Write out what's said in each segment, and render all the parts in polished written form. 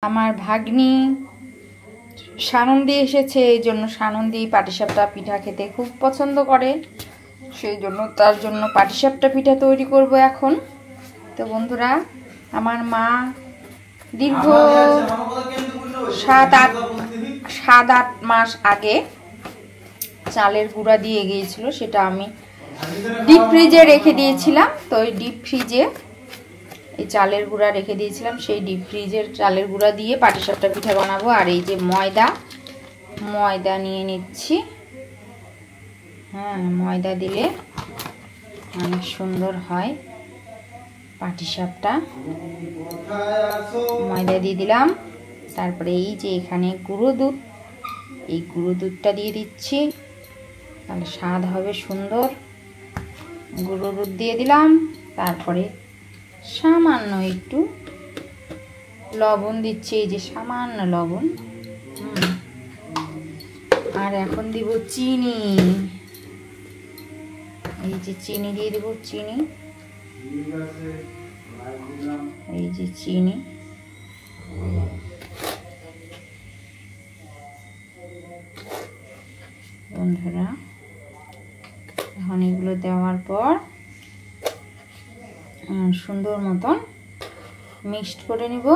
আমার ভাগ্নি সানন্দী এসেছে, এই জন্য সানন্দী পাটিসাপটা পিঠা খেতে খুব পছন্দ করে, সেই জন্য তার জন্য পাটিসাপটা পিঠা তৈরি করব এখন। তো বন্ধুরা, আমার মা দীর্ঘ 7-8 মাস আগে চালের গুঁড়া দিয়ে গিয়েছিল, সেটা আমি ডিপ ফ্রিজে রেখে দিয়েছিলাম। তো ওই ডিপ ফ্রিজে এই চালের গুঁড়া রেখে দিয়েছিলাম, সেই ডিপ ফ্রিজের চালের গুঁড়া দিয়ে পাটিসাপটা পিঠা বানাবো। আর এই যে ময়দা নিয়ে নিচ্ছি। হ্যাঁ, ময়দা দিলে অনেক সুন্দর হয় পাটিসাপটা। ময়দা দিয়ে দিলাম। তারপরে এই যে এখানে গুঁড়ো দুধ, এই গুঁড়ো দুধটা দিয়ে দিচ্ছি, তাহলে স্বাদ হবে সুন্দর। গুঁড়ো দুধ দিয়ে দিলাম। তারপরে সামান্য একটু লবণ দিচ্ছি, এই যে সামান্য লবণ। আর এখন দিব চিনি, এই যে চিনি দিয়ে দেবো, চিনি, এই যে চিনি। বন্ধুরা, এখন এগুলো দেওয়ার পর সুন্দর মতন মিক্সড করে নিব।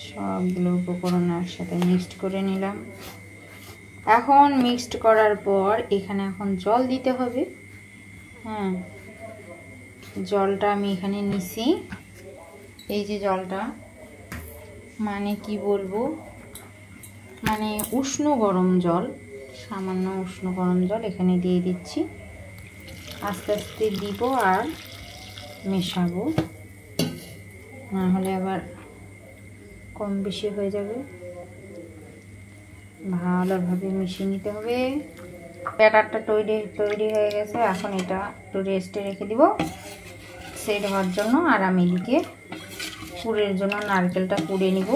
সবগুলো উপকরণ একসাথে মিক্সড করে নিলাম। এখন মিক্সড করার পর এখানে এখন জল দিতে হবে। হ্যাঁ, জলটা আমি এখানে নিছি, এই যে জলটা, মানে কি বলবো, মানে উষ্ণ গরম জল, সামান্য উষ্ণ গরম জল এখানে দিয়ে দিচ্ছি। আস্তে আস্তে দিব আর মেশাবো, না হলে আবার কম বেশি হয়ে যাবে। ভালোভাবে মিশিয়ে নিতে হবে। ব্যাটারটা তৈরি হয়ে গেছে। এখন এটা একটু রেস্টে রেখে দিব সেট হওয়ার জন্য। আর আমি এদিকে পুরের জন্য নারকেলটা কুড়ে নিব।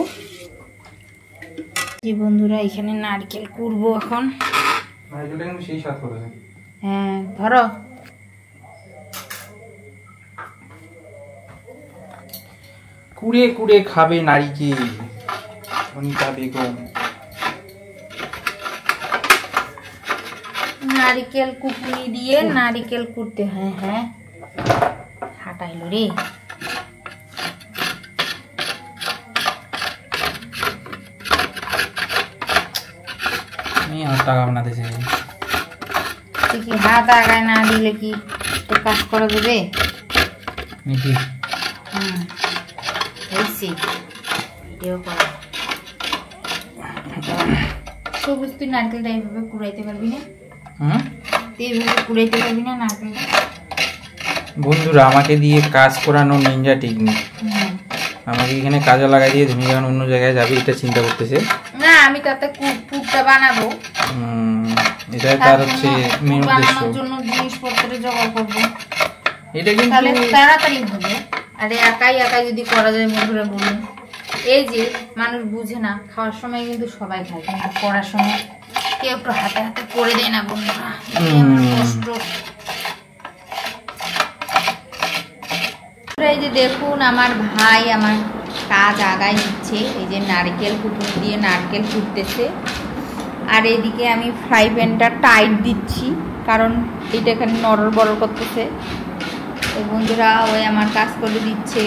যে বন্ধুরা, এখানে নারকেল কুড়বো এখন। হ্যাঁ, ধরো। কুড়ে কুড়ে খাবে নারকেল অনিতা বেগম। নারকেল কুকুনি দিয়ে নারকেল কুড়তে হয়। হ্যাঁ, হাঁটাইলো রে। হাত আগাম না দিছে, কি হাত আগায় না দিলে কি কাজ করা যাবে নাকি? সবুজ, তুই নারকেলটা এইভাবে কুড়াইতে পারবি না? এইভাবে কুড়াইতে পারবি না নারকেলটা? বন্ধুরা, আমাকে দিয়ে কাজ করানো নিনজা টেকনিক। আমাকে এখানে কাজে লাগাই দিয়ে তুমি যখন অন্য জায়গায় যাবে এটা চিন্তা করতেছে না। আমি তাতে পুরটা বানাবো, এটা তার হচ্ছে মেন উদ্দেশ্য। জন্য জিনিসপত্র জোগাড় করব, এটা কিন্তু তাহলে তাড়াতাড়ি হবে। আর একাই যদি করা যায়, বন্ধুরা বলুন, এই যে মানুষ বুঝে না, খাওয়ার সময় কিন্তু সবাই খায়, কিন্তু করার সময় কেউ একটু হাতে হাতে করে দেয় না বন্ধুরা। কষ্ট। এই যে দেখুন, আমার ভাই আমার কাজ আগায় নিচ্ছে। এই যে নারকেল কুটুনি দিয়ে নারকেল কুটতেছে। আর এদিকে আমি ফ্রাই প্যানটা টাইট দিচ্ছি, কারণ এটা এখানে নরর বড় করতেছে। তো বন্ধুরা, ওই আমার কাজ করে দিচ্ছে।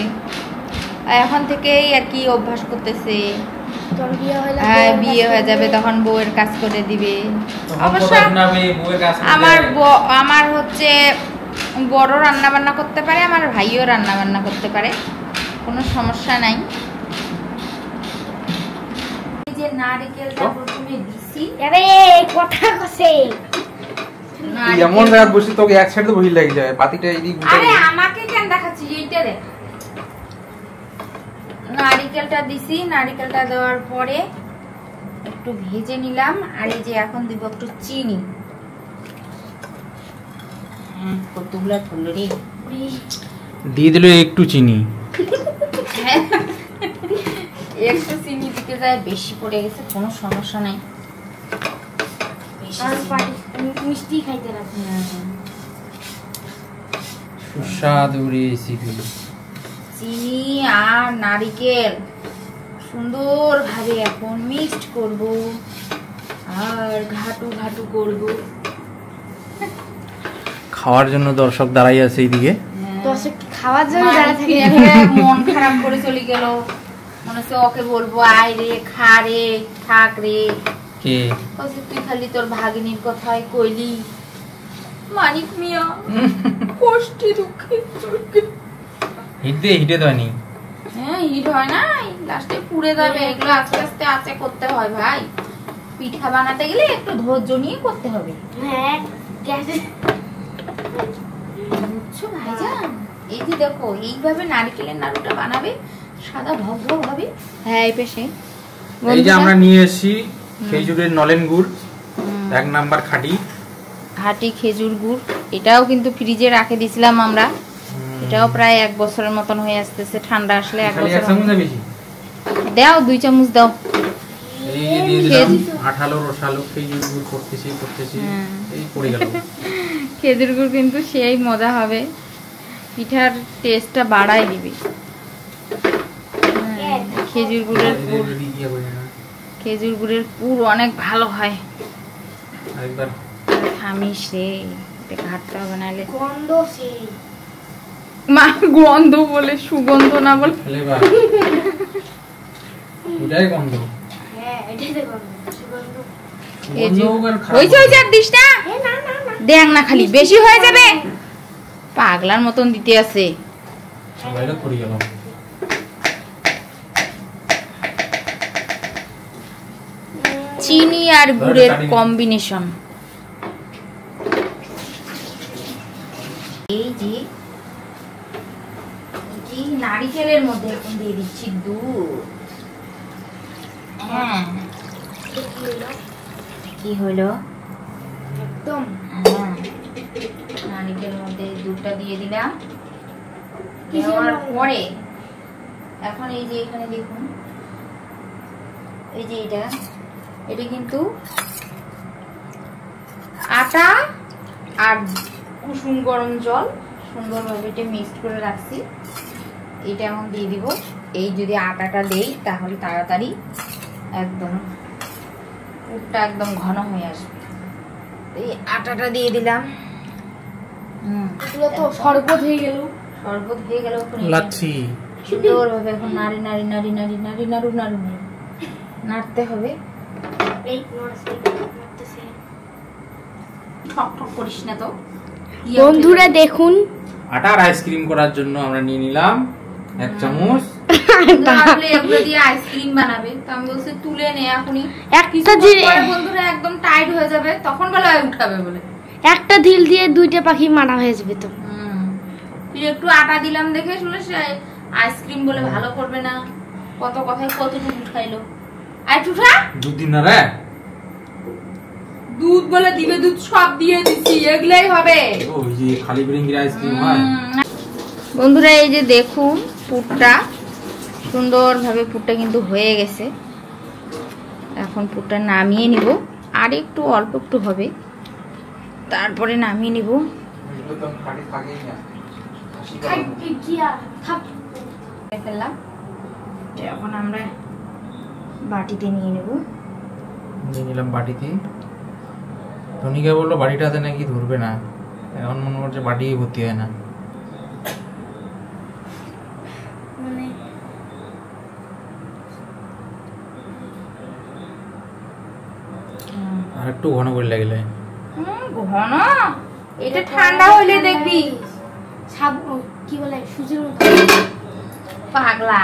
এখন থেকেই আর কি অভ্যাস করতেছে। বিয়ে হয়ে যাবে তখন বউয়ের কাজ করে দিবে। অবশ্য আমার হচ্ছে বড় রান্না বান্না করতে পারে, আমার ভাইও রান্না বান্না করতে পারে, কোনো সমস্যা নাই। এই যে নারকেলটা প্রথমে দিছি। আরে কথা কইছে এমন রাত বসে তোকে এক সাইডে বসে লাগি যায় পাতিটা এদিক। আরে আমাকে কেন দেখাচ্ছি? এইটা দেখ। নারকেলটা দিছি, নারকেলটা দেওয়ার পরে একটু ভেজে নিলাম। আর এই যে এখন দিব একটু চিনি। কতগুলা ফুলরি দিয়ে দিল একটু চিনি। একটু চিনি দিতে যায়, বেশি পড়ে গেছে কোনো সমস্যা নাই। মিষ্টি খাইতে রাখি। সুস্বাদু রেসিপি। চিনি আর নারিকেল সুন্দরভাবে এখন মিক্সড করব আর ঘাটু ঘাটু করব। খাওয়ার জন্য দর্শক দাঁড়াই আছে এইদিকে। দর্শক খাওয়ার জন্য দাঁড়া থাকে। মন খারাপ করে চলে গেল, মনে হচ্ছে ওকে বলবো আয় রে, খা রে, থাক রে। কে? তুই খালি তোর ভাগিনীর কথাই কইলি। মানিক মিয়া কষ্টে দুঃখে হিটে দেয়নি। হ্যাঁ, হিট হয় না, লাস্টে পুড়ে যাবে। এগুলো আস্তে আস্তে আঁচে করতে হয় ভাই। পিঠা বানাতে গেলে একটু ধৈর্য নিয়ে করতে হবে। হ্যাঁ, গ্যাসে বুঝছো ভাইজান? এই যে দেখো, এইভাবে নারকেলের নাড়ুটা বানাবে, সাদা ভগভগ হবে। হ্যাঁ, এই পেশে এই যে আমরা নিয়ে এসেছি খেজুরের নলেন গুড়, 1 নাম্বার খাঁটি খাঁটি খেজুর গুড়। এটাও কিন্তু ফ্রিজে রাখে দিছিলাম আমরা। এটাও প্রায় 1 বছরের মতন হয়ে আসতেছে। ঠান্ডা আসলে 1 বছর। দাও 2 চামচ দাও। এই দিয়ে দিলাম আঠালো রসালো খেজুর গুড়। করতেছি এই পড়ে গেল। খেজুর গুড় কিন্তু সেই মজা হবে, পিঠার টেস্টটা বাড়াই দিবে। খেজুর গুড়ের পুর, খেজুর গুড়ের পুর অনেক ভালো হয়। আরেকবার খামিস রে, এটা ঘাটতে হবে নাহলে গন্ধ সেই। মা গন্ধ বলে, সুগন্ধ না বলে। ওটাই গন্ধ। হ্যাঁ, এটাই তো গন্ধ, সুগন্ধ। হইছে আর দিস না। দেখ না, খালি বেশি হয়ে যাবে। পাগলার মতন দিতে আছে। সবাইটা পড়ে গেল। চিনি আর গুড়ের কম্বিনেশন। এই যে নারিকেলের মধ্যে এখন দিয়ে দিচ্ছি দুধ। হ্যাঁ, কি হলো একদম। হ্যাঁ, নারিকেলের মধ্যে দুধটা দিয়ে দিলাম। দেওয়ার পরে এখন এই যে এখানে দেখুন, এই যে এটা কিন্তু আটা আর কুসুম গরম জল সুন্দরভাবে এটা মিক্সড করে রাখছি। এটা এখন দিয়ে দিব। এই যদি আটাটা দেই তাহলে তাড়াতাড়ি একদম পুরটা একদম ঘন হয়ে আসবে। এই আটাটা দিয়ে দিলাম। এগুলো তো শরবত হয়ে গেল। শরবত হয়ে গেল। লাচ্ছি সুন্দরভাবে এখন নাড়ি নাড়তে হবে। এই নড়তেছে। ঠক ঠক করিস না তো। বন্ধুরা দেখুন, আটার আইসক্রিম করার জন্য আমরা নিয়ে নিলাম 1 চামচ। আসলে এগুলো দিয়ে আইসক্রিম বানাবে, তো আমি বলছি তুলে নে এখনই। একটা ঢিল, বন্ধুরা একদম টাইট হয়ে যাবে, তখন বলে উঠাবে বলে। একটা ঢিল দিয়ে 2টা পাখি মারা হয়ে যাবে তো। তুই একটু আটা দিলাম দেখে শুনে সে আইসক্রিম বলে ভালো করবে না। কত কথায় কতটুকু উঠাইলো। আর উঠা দুধ দিন না রে। দুধ বলে দিবে, দুধ সব দিয়ে দিচ্ছি, এগুলাই হবে। ওই যে খালি ব্রিঙ্গির আইসক্রিম হয়। বন্ধুরা এই যে দেখুন, পুরটা সুন্দরভাবে পুরটা কিন্তু হয়ে গেছে। এখন পুরটা নামিয়ে নিব। আর একটু অল্প একটু হবে, তারপরে নামিয়ে নিব। ফেললাম। এখন আমরা বাটিতে নিয়ে নেব। নিয়ে নিলাম বাটিতে। ধনিকা বললো বাড়িটাতে নাকি ধরবে না, এখন মনে করছে বাটি ভর্তি হয় না। আর একটু ঘন করে লাগলে ঘন, এটা ঠান্ডা হইলে দেখবি কি বলে সুজির মতো পাগলা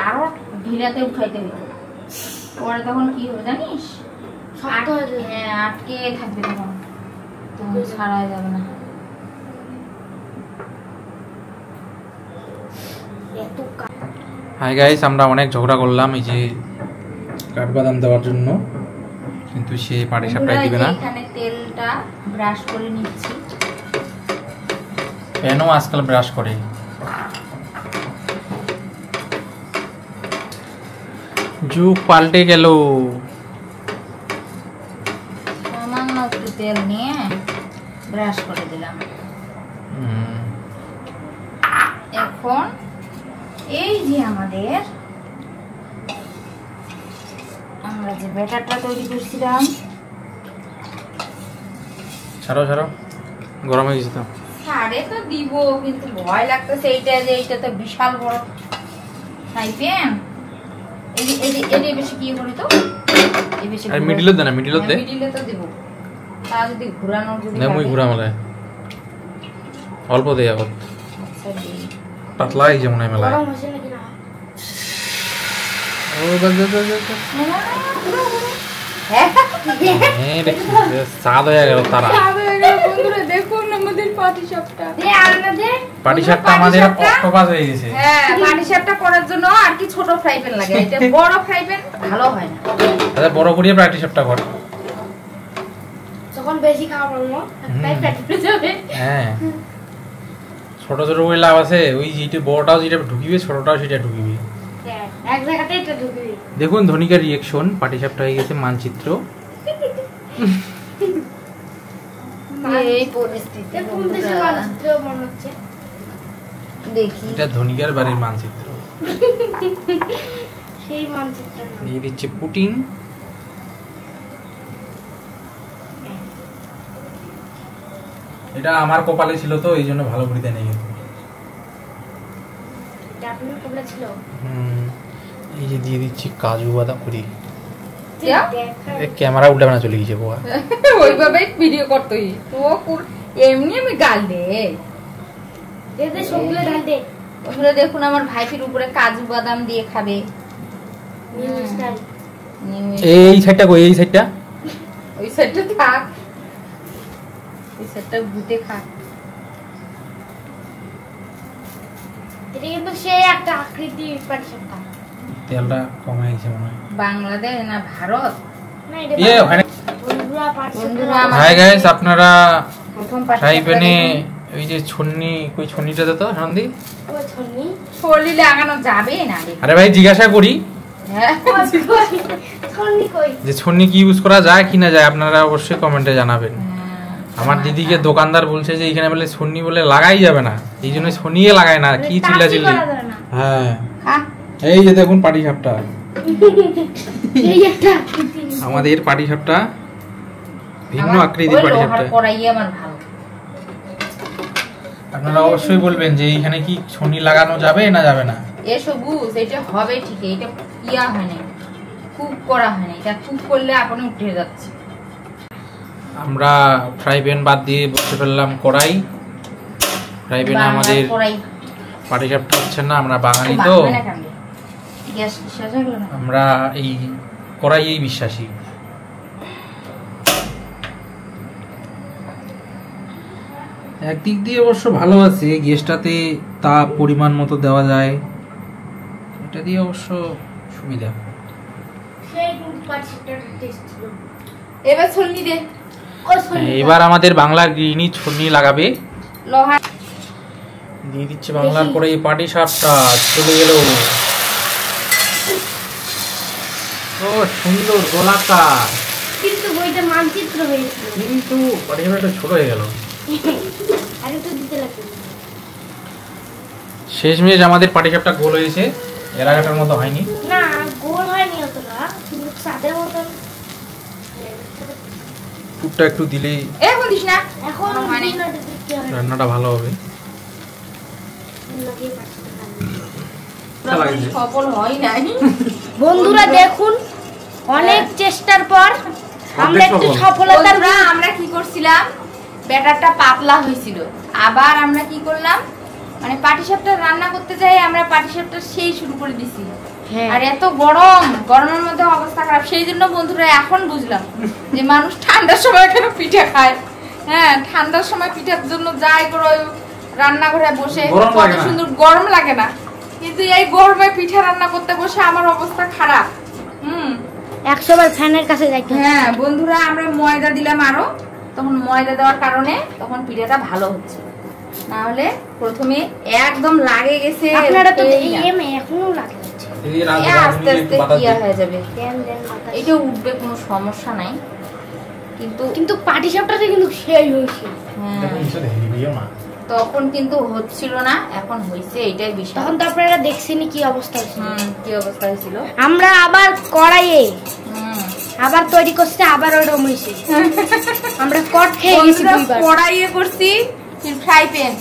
আরো ঢিলাতে উঠাইতে হবে। পরে তখন কি হবে জানিস, আটকে থাকবে, তখন ছাড়া যাবে না। হাই গাইস, আমরা অনেক ঝগড়া করলাম এই যে কাঠবাদাম দেওয়ার জন্য, কিন্তু সে পাটি সাপটাই দিবে না। এখানে তেলটা ব্রাশ করে নিচ্ছি। প্যানও আজকাল ব্রাশ করে। যুগ পাল্টে গেল। সামান্য একটু তেল নিয়ে ব্রাশ করে দিলাম। এখন এই যে আমরা যে ব্যাটারটা তৈরি করছিলাম, ছাড়ো গরম হয়ে গেছে তো। সারে তো দিব, কিন্তু ভয় লাগতেছে এইটা তো বিশাল বড় ফ্রাই প্যান। এই বেশি কি করি তো, এই বেশি আর মিডিলে দে না, মিডিলে দে। মিডিলে তো দেব। তা যদি ঘোরানো যদি না মই ঘোরামলে অল্প দে আগত। আচ্ছা দি পাতলা এই যেমন মেলা। গরম হচ্ছে নাকি না? ও বাজ হ্যাঁ দেখি সাদ হয়ে গেল তারা। বন্ধুরা দেখুন আমাদের পাটিসাপটা। দে আর না দে। পাটিসাপটা আমাদের অক্টোপাস হয়ে গেছে। হ্যাঁ, পাটিসাপটা করার জন্য আর কি ছোট ফ্রাই প্যান লাগে, এটা বড় ফ্রাই প্যান ভালো হয় না। আচ্ছা বড় করিয়ে পাটিসাপটা কর। যখন বেশি খাওয়া বলবো তাই পেট ফুলে যাবে। হ্যাঁ ছোট করে লাভ আছে, ওই যেটা বড়টাও যেটা ঢুকিবে ছোটটাও সেটা ঢুকিবে। এক জায়গাতে এটা ঢুকবি। দেখুন ধনিকার রিঅ্যাকশন, পাটিসাপটা হয়ে গেছে মানচিত্র। এই পরিস্থিতি কোন দেশের মানচিত্র মনে হচ্ছে? দেখি এটা ধনিকার বাড়ির মানচিত্র। সেই মানচিত্র না। দিয়ে দিচ্ছে পুটিং। এটা আমার কপালে ছিল তো এই জন্য ভালো করে দেয় নাই। এটা আপনার কবলা ছিল। এই যে দিয়ে দিচ্ছি কাজু বাদাম করি। যা? এই ক্যামেরা উল্টা বানা চলে গেছে বাবা। ওইভাবে ভিডিও করতেই তো এমনি আমি গাল দে। দে দে সবগুলো ঢাল দে। ওগুলো দেখুন আমার ভাইপির উপরে কাজু বাদাম দিয়ে খাবে। New style. এই সাইডটা কই, এই সাইডটা ওই সাইডটা থাক, এই সাইডটা গুটে খা। এটা কিন্তু সেই একটা আকৃতি পাটিসাপটা। তেলটা কমে গেছে মনে হয়। বাংলাদেশ না ভারত? না এটা এ ওখানে বন্ধুরা বন্ধুরা পাটিসাপটা। হাই গাইস, আপনারা প্রথম ফ্রাই প্যানে ওই যে ছন্নি, কই ছন্নিটা দে তো সন্ধি। ও ছন্নি। ছড়ি লাগানো যাবে না রে। আরে ভাই জিজ্ঞাসা করি হ্যাঁ, ছন্নি কই? যে ছন্নি কি ইউজ করা যায় কি না যায়, আপনারা অবশ্যই কমেন্টে জানাবেন। আমার দিদিকে দোকানদার বলছে যে এখানে বলে ছন্নি বলে লাগাই যাবে না, এই জন্য ছন্নিয়ে লাগায় না, কি চিল্লা চিল্লি। হ্যাঁ এই যে দেখুন পাটিসাপটা, এই একটা আকৃতি। আমাদের পাটিসাপটা ভিন্ন আকৃতির পাটিসাপটা। করাই আমার ভালো। আপনারা অবশ্যই বলবেন যে এইখানে কি ছন্নি লাগানো যাবে না যাবে না। এ সবুজ এটা হবে ঠিক, এটা ইয়া হয় না, কুক করা হয় না, এটা কুক করলে আপনি উঠে যাচ্ছে। আমরা ফ্রাই প্যান বাদ দিয়ে বসে ফেললাম কড়াই। ফ্রাই প্যানে আমাদের পাটিসাপটা হচ্ছে না, আমরা বাঙালি তো আমরা এই কড়াইয়েই বিশ্বাসী। একদিক দিয়ে অবশ্য ভালো আছে, গ্যাসটাতে তাপ পরিমাণ মতো দেওয়া যায়, এটা দিয়ে অবশ্য সুবিধা। সেই কিন্তু পাটিসাপটার টেস্ট ছিল। এবার ছলনি দে। ও ছন্নি। এবার আমাদের বাংলার গৃহিণী ছন্নি লাগাবে। লোহা দিয়ে দিচ্ছে বাংলার কড়াই, পাটিসাপটা চলে গেল। ও সুন্দর গোলাকার, কিন্তু বইটা মানচিত্র হয়েছিল। কিন্তু পাটিসাপটা ছোট হয়ে গেল। আরে তো দিতে লাগবে। শেষমেশ আমাদের পাটিসাপটা গোল হয়েছে, এলাকাটার মতো হয়নি। না গোল হয়নি অতটা, কিন্তু সাদের মতন। পুরটা একটু দিলেই এখন দিস না, এখন মানে দিন না দিতে কি হবে? রান্নাটা ভালো হবে। লাগিয়ে পাটিসাপটা। সফল হয় নাই। বন্ধুরা দেখুন, অনেক চেষ্টার পর আমরা একটু সফলতার বন্ধুরা, আমরা কি করছিলাম, ব্যাটারটা পাতলা হয়েছিল, আবার আমরা কি করলাম, মানে পাটিসাপটা রান্না করতে যাই আমরা পাটিসাপটা সেই শুরু করে দিছি। আর এত গরমের মধ্যে অবস্থা খারাপ, সেই জন্য বন্ধুরা এখন বুঝলাম যে মানুষ ঠান্ডার সময় কেন পিঠা খায়। হ্যাঁ, ঠান্ডার সময় পিঠার জন্য যাই করে রান্নাঘরে বসে কত সুন্দর, গরম লাগে না, কিন্তু এই গরমে পিঠা রান্না করতে বসে আমার অবস্থা খারাপ। 100 বার ফ্যানের কাছে যাইতে। হ্যাঁ বন্ধুরা, আমরা ময়দা দিলাম আরো, তখন ময়দা দেওয়ার কারণে তখন পিঠাটা ভালো হচ্ছে, না হলে প্রথমে একদম লাগে গেছে। আপনারা তো এমএ এখনো লাগে হচ্ছে। আস্তে আস্তে কি হয়ে যাবে, দেন দেন মাথা। এটা উঠবে, কোনো সমস্যা নাই, কিন্তু পাটিসাপটাতে কিন্তু সেই হয়েছে। হ্যাঁ তখন কিন্তু হচ্ছিল না, এখন হয়েছে, এইটাই বিষয়। তখন তো আপনারা দেখছেনি কি অবস্থা ছিল। কি অবস্থা হয়েছিল। আমরা আবার কড়াইয়ে আবার তৈরি করছি, আবার ওরকম হয়েছে। আমরা কট খেয়ে গেছি দুইবার। কড়াইয়ে করছি, ফ্রাই প্যান,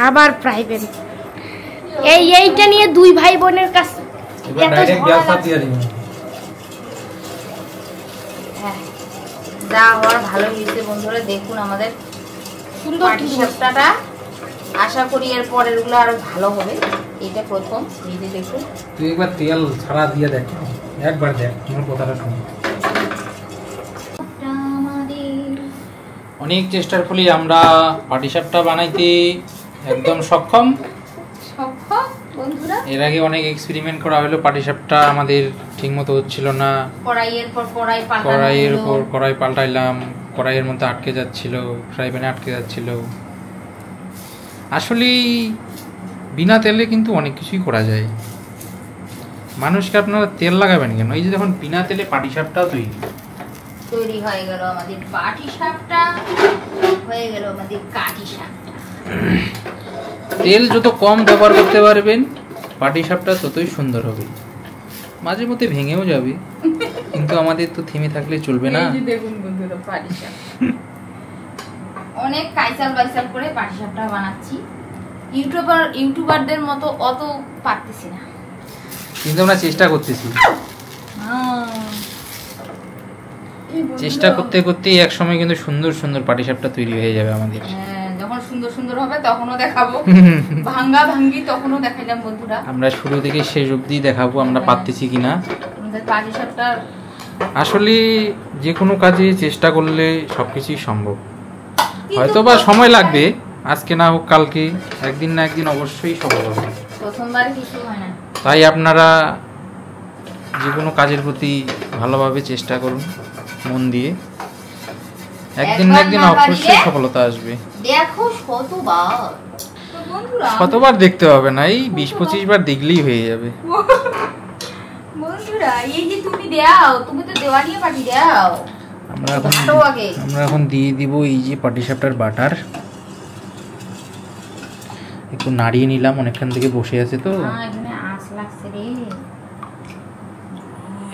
আবার ফ্রাই প্যান। এইটা নিয়ে দুই ভাই বোনের কাছে যা হওয়ার ভালো হয়েছে বন্ধুরা। দেখুন আমাদের সুন্দর পাটিসাপটাটা, আশা করি এর পরের গুলো আরো ভালো হবে। এটা প্রথম, এই যে দেখুন। তুই একবার তেল ছাড়া দিয়ে দেখ, একবার দেখ, আমার কথাটা শুন। অনেক চেষ্টার ফলে আমরা পাটিসাপটা বানাইতে একদম সক্ষম বন্ধুরা। এর আগে অনেক এক্সপেরিমেন্ট করা হলো, পাটিসাপটা আমাদের ঠিকমতো হচ্ছিল না। কড়াইয়ের পর কড়াই পাল্টাইলাম, কড়াইয়ের মধ্যে আটকে যাচ্ছিল, ফ্রাই প্যানে আটকে যাচ্ছিল। আসলে বিনা তেলে কিন্তু অনেক কিছুই করা যায়। মানুষকে আপনারা তেল লাগাবেন কেন? এই যে দেখুন বিনা তেলে পাটিসাপটা তৈরি হয়ে গেল আমাদের পাটিসাপটা, হয়ে গেল আমাদের কাটিসাপটা। তেল যত কম ব্যবহার করতে পারবেন পাটিসাপটা ততই সুন্দর হবে। মাঝে মধ্যে ভেঙেও যাবে, কিন্তু আমাদের তো থেমে থাকলে চলবে না। এই যে দেখুন বন্ধুরা পাটিসাপ, অনেক কাইচাল বাইচাল করে পাটিসাপটা বানাচ্ছি। ইউটিউবারদের মতো অত পারতেছি না, কিন্তু আমরা চেষ্টা করতেছি। চেষ্টা করতে করতে এক সময় কিন্তু সুন্দর সুন্দর পাটিসাপটা তৈরি হয়ে যাবে আমাদের। যখন সুন্দর সুন্দর হবে তখনও দেখাবো, ভাঙ্গা ভাঙ্গি তখনও দেখাইলাম বন্ধুরা। আমরা শুরু থেকে শেষ অবধি দেখাবো আমরা পারতেছি কিনা। আমাদের পাটিসাপটা আসলে যে কোনো কাজে চেষ্টা করলে সবকিছুই সম্ভব। হয়তো বা সময় লাগবে, আজকে না হোক কালকে, একদিন না একদিন অবশ্যই সফল হবে। প্রথমবার কিছু হয় না। তাই আপনারা যে কোনো কাজের প্রতি ভালোভাবে চেষ্টা করুন, মন দিয়ে। একদিন না একদিন অবশ্যই সফলতা আসবে। দেখো শতবার দেখতে হবে না, এই 20-25 বার দেখলেই হয়ে যাবে। বন্ধুরা এই যে তুমি দাও, তুমি তো দেওয়ানিয়া পাটি দাও। আমরা এখন দিয়ে দিব এই যে পাটিসাপটার বাটার। একটু নাড়িয়ে নিলাম, অনেকক্ষণ থেকে বসে আছে তো।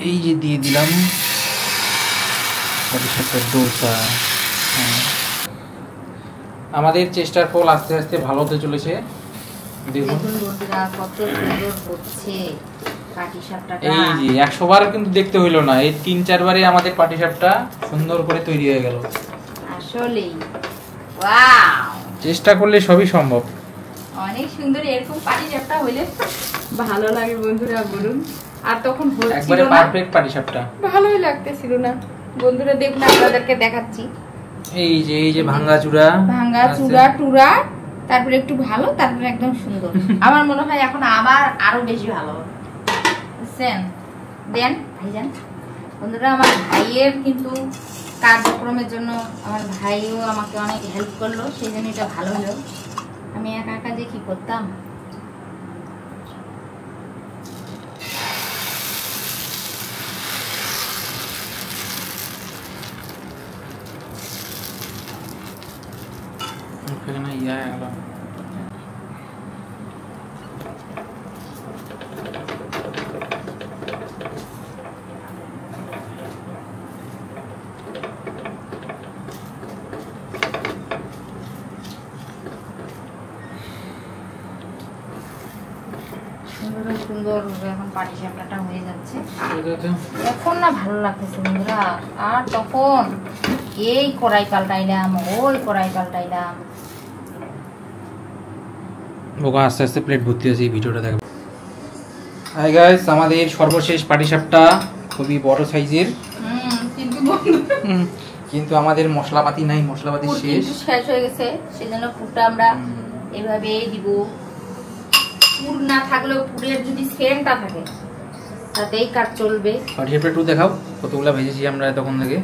এই যে দিয়ে দিলাম পাটিসাপটার ডোসা। আমাদের চেষ্টার ফল আস্তে আস্তে ভালো হতে চলেছে। দেখুন বন্ধুরা কত সুন্দর হচ্ছে পাটিসাপটাটা। এই যে 100 বার কিন্তু দেখতে হইলো না, এই 3-4 বারে আমাদের পাটিসাপটা সুন্দর করে তৈরি হয়ে গেল। আসলেই ওয়াও, চেষ্টা করলে সবই সম্ভব। অনেক সুন্দর এরকম পাটিসাপটা হইলে ভালো লাগে বন্ধুরা, বলুন। আর তখন হচ্ছিল না, একবারে পারফেক্ট পাটিসাপটা, ভালোই লাগতেছিল না বন্ধুরা। দেখুন আপনাদেরকে দেখাচ্ছি, এই যে ভাঙ্গা চূড়া টুরা, তারপরে একটু ভালো, তারপরে একদম সুন্দর। আমার মনে হয় এখন আবার আরো বেশি ভালো বুঝছেন। দেন ভাইজান বন্ধুরা, আমার ভাইয়ের কিন্তু কার্যক্রমের জন্য আমার ভাইও আমাকে অনেক হেল্প করলো, সেই জন্য এটা ভালো হলো। আমি একা একা যে কি করতাম। সুন্দর এখন পাটিসাপটাটা হয়ে যাচ্ছে। এখন না ভালো লাগতেছে বন্ধুরা, আর তখন এই কড়াই পাল্টাইলাম, ওই কড়াই পাল্টাইলাম। বোকা আস্তে আস্তে প্লেট ভর্তি আছে, এই ভিডিওটা দেখো। হাই গাইস, আমাদের সর্বশেষ পাটিসাপটা খুবই বড় সাইজের, কিন্তু আমাদের মশলাপাতি নাই, মশলাপাতি শেষ হয়ে গেছে, সেজন্য পুরটা আমরা এভাবে দিব। পুর না থাকলেও পুরের যদি সেন্টটা থাকে তাতেই কাজ চলবে। পাটিসাপটা একটু দেখাও কতগুলা ভেজেছি আমরা তখন থেকে।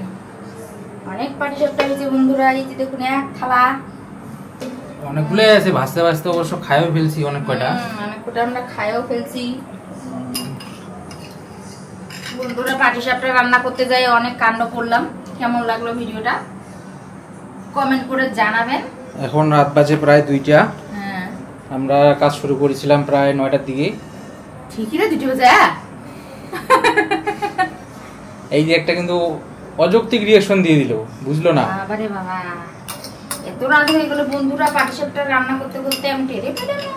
অনেক পাটিসাপটা হয়েছে বন্ধুরা, এই যে দেখুন এক থালা, অনেকগুলো আছে। ভাজতে ভাজতে অবশ্য খাইও ফেলছি অনেক কটা, আমরা খাইও ফেলছি বন্ধুরা। পাটিসাপটা রান্না করতে যাই অনেক কাণ্ড করলাম। কেমন লাগলো ভিডিওটা কমেন্ট করে জানাবেন। এখন রাত বাজে প্রায় 2টা। হ্যাঁ আমরা কাজ শুরু করেছিলাম প্রায় 9টার দিকে। ঠিকই রে 2টা বাজে। এই যে একটা কিন্তু অযৌক্তিক রিঅ্যাকশন দিয়ে দিল, বুঝলো না। বাবারে বাবা, এত রাত হয়ে গেল বন্ধুরা। পাটিসাপটা রান্না করতে করতে আমি টেরে পেলাম না।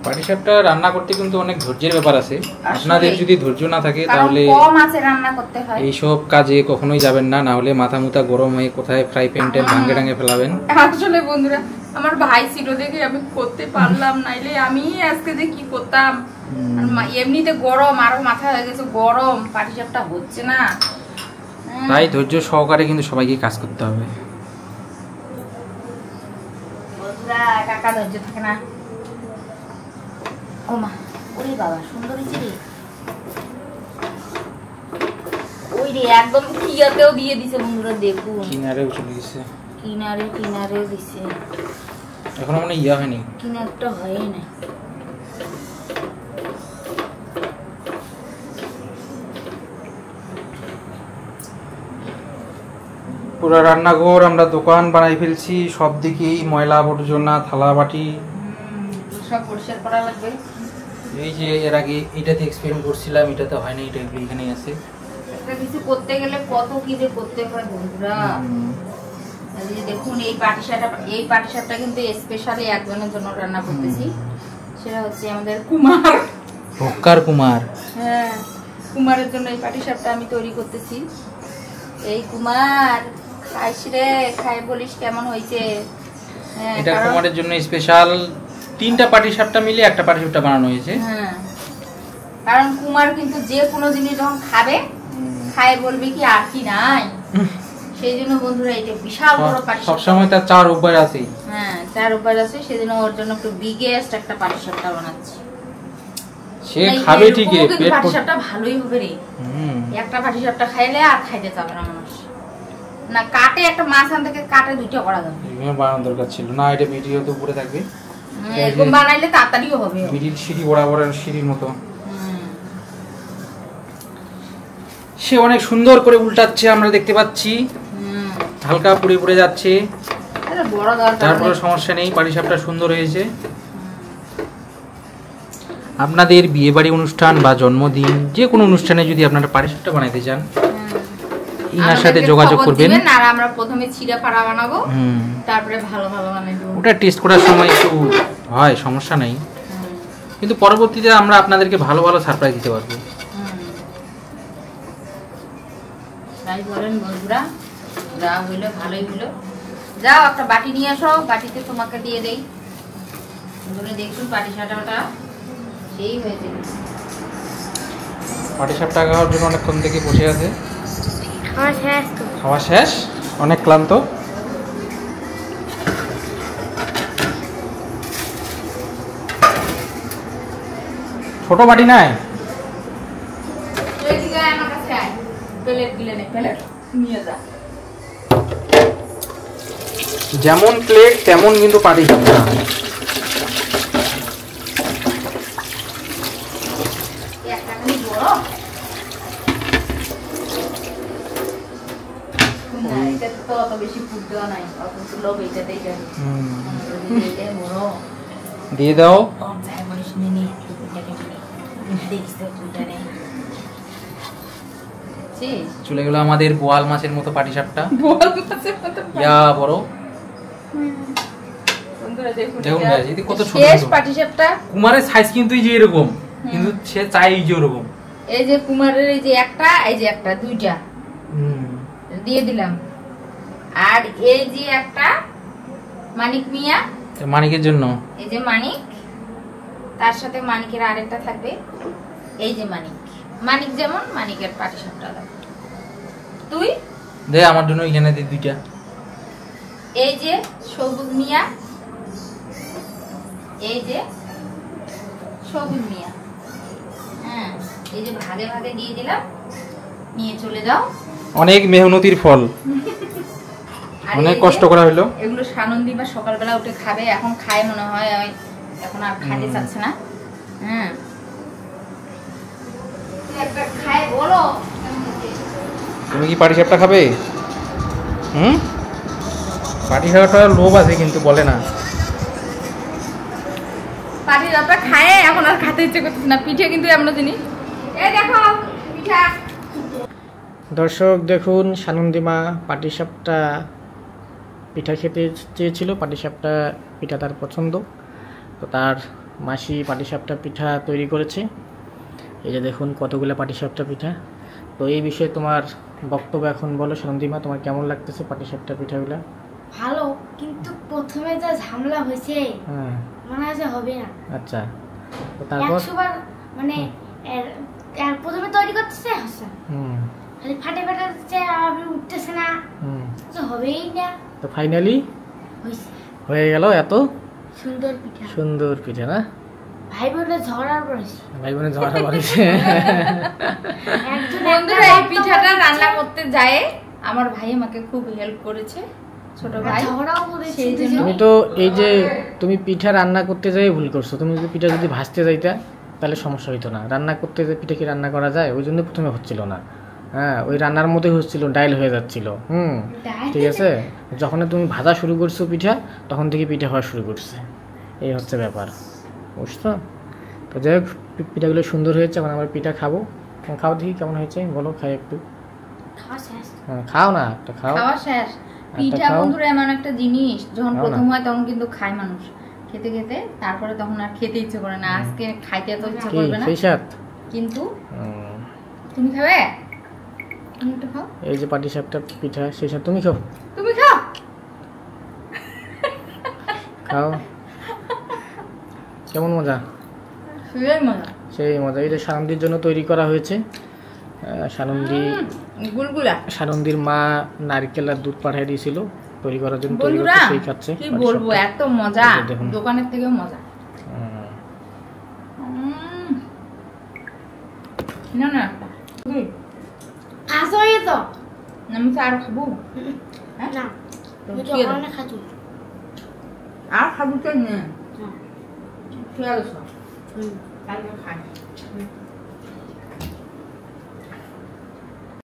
পাটিসাপটা রান্না করতে কিন্তু অনেক ধৈর্যের ব্যাপার আছে। আপনাদের যদি ধৈর্য না থাকে তাহলে কম আছে রান্না করতে হয়। এইসব কাজে কখনোই যাবেন না, না হলে মাথা মুথা গরম হয়ে কোথায় ফ্রাই প্যানটা ভাঙে টাঙে ফেলাবেন। আসলে বন্ধুরা আমার ভাই ছিল দেখে আমি করতে পারলাম, নাইলে আমি আজকে যে কি করতাম। এমনিতে গরম, আরো মাথা হয়ে গেছে গরম, পাটিসাপটা হচ্ছে না। তাই ধৈর্য সহকারে কিন্তু সবাইকে কাজ করতে হবে। বন্ধুরা কাকা ধৈর্য থাকে না। ও মা, ওরে বাবা সুন্দর হয়েছে রে। ওই রে একদম কিয়াতেও দিয়ে দিছে বন্ধুরা, দেখুন কিনারেও চলে গেছে। কিনারেও দিছে। এখনো মানে ইয়া হয়নি, কিনারটা হয়ই না। পুরো রান্নাঘর আমরা দোকান বানাই ফেলছি, সব দিকেই ময়লা আবর্জনা, থালা বাটি সব পরিষ্কার করা লাগবে। এই যে এর আগে এটাতে এক্সপেরিমেন্ট করছিলাম, এটাতে হয়নি, এটা এখানেই আছে। একটা কিছু করতে গেলে কত কি যে করতে হয় বন্ধুরা। দেখুন এই পাটিসাপটা কিন্তু স্পেশালি একজনের জন্য রান্না করতেছি, সেটা হচ্ছে আমাদের কুমার, ভক্কার কুমার। হ্যাঁ কুমারের জন্য এই পাটিসাপটা আমি তৈরি করতেছি। এই কুমার খাইস রে, খাই বলিস কেমন হয়েছে। এটা কুমারের জন্য স্পেশাল 3টা পাটিসাপটা মিলে একটা পাটিসাপটা বানানো হয়েছে। হ্যাঁ কারণ কুমার কিন্তু যে কোনো জিনিস যখন খাবে খায় বলবে কি আর কি নাই, সেই জন্য বন্ধুরা এটা বিশাল বড় পাটিসাপটা। সবসময় তার 4 উপর আছে। হ্যাঁ 4 উপর আছে, সেজন্য ওর জন্য একটু বিগেস্ট একটা পাটিসাপটা বানাচ্ছি। সে খাবে ঠিকই, পেট পাটিসাপটা ভালোই হবে রে। একটা পাটিসাপটা খাইলে আর খাইতে চাবে না মানুষ। না কাটে একটা মাঝখান থেকে কাটে 2টা করা যাবে। এভাবে বানানোর দরকার ছিল না, এটা ভিডিও তো উপরে থাকবে। এরকম বানাইলে তাড়াতাড়িও হবে। মিডিল সিঁড়ি বরাবর সিঁড়ির মতো। সে অনেক সুন্দর করে উল্টাচ্ছে, আমরা দেখতে পাচ্ছি। হালকা পুড়ে পুড়ে যাচ্ছে, তারপরে সমস্যা নেই, পাটিসাপটা সুন্দর হয়েছে। আপনাদের বিয়ে বাড়ি অনুষ্ঠান বা জন্মদিন যে কোনো অনুষ্ঠানে যদি আপনারা পাটিসাপটা বানাইতে চান, ইনার সাথে যোগাযোগ করবেন। আর আমরা প্রথমে চিড়া ফাড়া বানাবো, তারপরে ভালো ভালো বানাবো। ওটা টেস্ট করার সময় একটু হয়, সমস্যা নাই, কিন্তু পরবর্তীতে আমরা আপনাদেরকে ভালো ভালো সারপ্রাইজ দিতে পারবো। তাই বলেন বন্ধুরা, যা হইলো ভালোই হইলো। যাও একটা বাটি নিয়ে আসো, বাটিতে তোমাকে দিয়ে দেই। দেখুন পাটিসাপটা সেই হয়েছে। পাটিসাপটা খাওয়ার জন্য অনেকক্ষণ থেকে বসে আছে। খাওয়া শেষ, অনেক ক্লান্ত। ছোট বাটি নাই, যেমন প্লেট তেমন কিন্তু পাটিসাপটা। দিয়ে দাও। চলে গেল আমাদের বোয়াল মাছের মতো পাটিসাপটা, ইয়া বড়। দেখুন গাইস কত ছোট পাটিসাপটা। কুমারের সাইজ কিন্তু এই যে এরকম, কিন্তু সে চাই এই যে এরকম। এই যে কুমারের এই যে একটা, এই যে একটা, 2টা দিয়ে দিলাম। আর এই যে একটা মানিক মিয়া, মানিকের জন্য এই যে মানিক, তার সাথে মানিকের আরেকটা থাকবে, এই যে মানিক। মানিক যেমন মানিকের পাটিসাপটা দাও। তুই দে আমার জন্য এখানে দে 2টা। এই যে সবুজ মিয়া, এই যে সবুজ মিয়া। হ্যাঁ এই যে ভাগে ভাগে দিয়ে দিলাম, নিয়ে চলে যাও। অনেক মেহনতির ফল, অনেক কষ্ট করা হলো। এগুলো সানন্দী বা সকালবেলা উঠে খাবে, এখন খায় মনে হয়, এখন আর খাইতে চাচ্ছে না। হ্যাঁ তুমি কি পাটিসাপটা খাবে? পাটি খাওয়াটা লোভ আছে কিন্তু বলে না। পাটি সাপটা খায় এখন আর খেতে ইচ্ছে করতেছে না। পিঠে কিন্তু এমন জিনিস, এই দেখো পিঠা। দর্শক দেখুন, সানন্দিমা পাটিসাপটা পিঠা খেতে চেয়েছিল। পাটিসাপটা পিঠা তার পছন্দ, তো তার মাসি পাটিসাপটা পিঠা তৈরি করেছে। এই যে দেখুন কতগুলো পাটিসাপটা পিঠা। তো এই বিষয়ে তোমার বক্তব্য এখন বলো সানন্দিমা, তোমার কেমন লাগতেছে পাটিসাপটা পিঠাগুলা? ভালো, কিন্তু প্রথমে যা ঝামেলা হয়েছে হ্যাঁ, মনে হয় যে হবে না। আচ্ছা, তো তারপর 100 বার মানে এর প্রথমে তৈরি করতেছে হচ্ছে খালি ফাটে ফাটে যাচ্ছে, আর উঠতেছে না, তো হবেই না। তো ফাইনালি হয়েছে, হয়ে গেল এত সুন্দর পিঠা। সুন্দর পিঠা না? ভাই বোনের ঝগড়ার পড়েছে, ভাই বোনের ঝগড়া পড়েছে। বন্ধুরা এই পিঠাটা রান্না করতে যায় আমার ভাই আমাকে খুব হেল্প করেছে, ছোট ভাই। ঝগড়াও করেছে। সেই জন্য তুমি তো এই যে তুমি পিঠা রান্না করতে যাই ভুল করছো। তুমি যদি পিঠা যদি ভাজতে যাইতা তাহলে সমস্যা হইতো না। রান্না করতে যে পিঠা কি রান্না করা যায়, ওই জন্য প্রথমে হচ্ছিল না। হ্যাঁ, ওই রান্নার মধ্যেই হচ্ছিল, ডাইল হয়ে যাচ্ছিল। ঠিক আছে, যখন তুমি ভাজা শুরু করছো পিঠা, তখন থেকে পিঠা হওয়া শুরু করছে। এই হচ্ছে ব্যাপার, বুঝছো? তো যাই হোক, পিঠাগুলো সুন্দর হয়েছে। এখন আমরা পিঠা খাবো। খাও দেখি কেমন হয়েছে, বলো, খাই একটু। খাওয়া শেষ। হ্যাঁ, খাও না, একটা খাও। খাওয়া শেষ। পিঠা বন্ধুরা এমন একটা জিনিস, যখন প্রথম হয় তখন কিন্তু খায় মানুষ, খেতে খেতে তারপরে তখন আর খেতে ইচ্ছে করে না। আজকে খাইতে তো ইচ্ছে করবে না, সেই সাথ কিন্তু তুমি খাবে, তুমি একটু খাও। এই যে পাটিসাপটা পিঠা, সেই সাথে তুমি খাও। তুমি খাও, খাও। কেমন মজা? সেই মজা, সেই মজা। এটা সানন্দির জন্য তৈরি করা হয়েছে। গুলগুলা। সানন্দির মা নারকেল আর দুধ পাঠিয়ে দিয়েছিল তৈরি করার জন্য। বন্ধুরা সেই খাচ্ছে, কি বলবো, এত মজা, দোকানের থেকেও মজা। না না খাসো এই তো আমি তো আর খাবো না, তো এটা খেয়ে দাও। অনেক খাচ্ছি। আর খাবো তো না, খেয়ে দাও সব। কালকে খাই।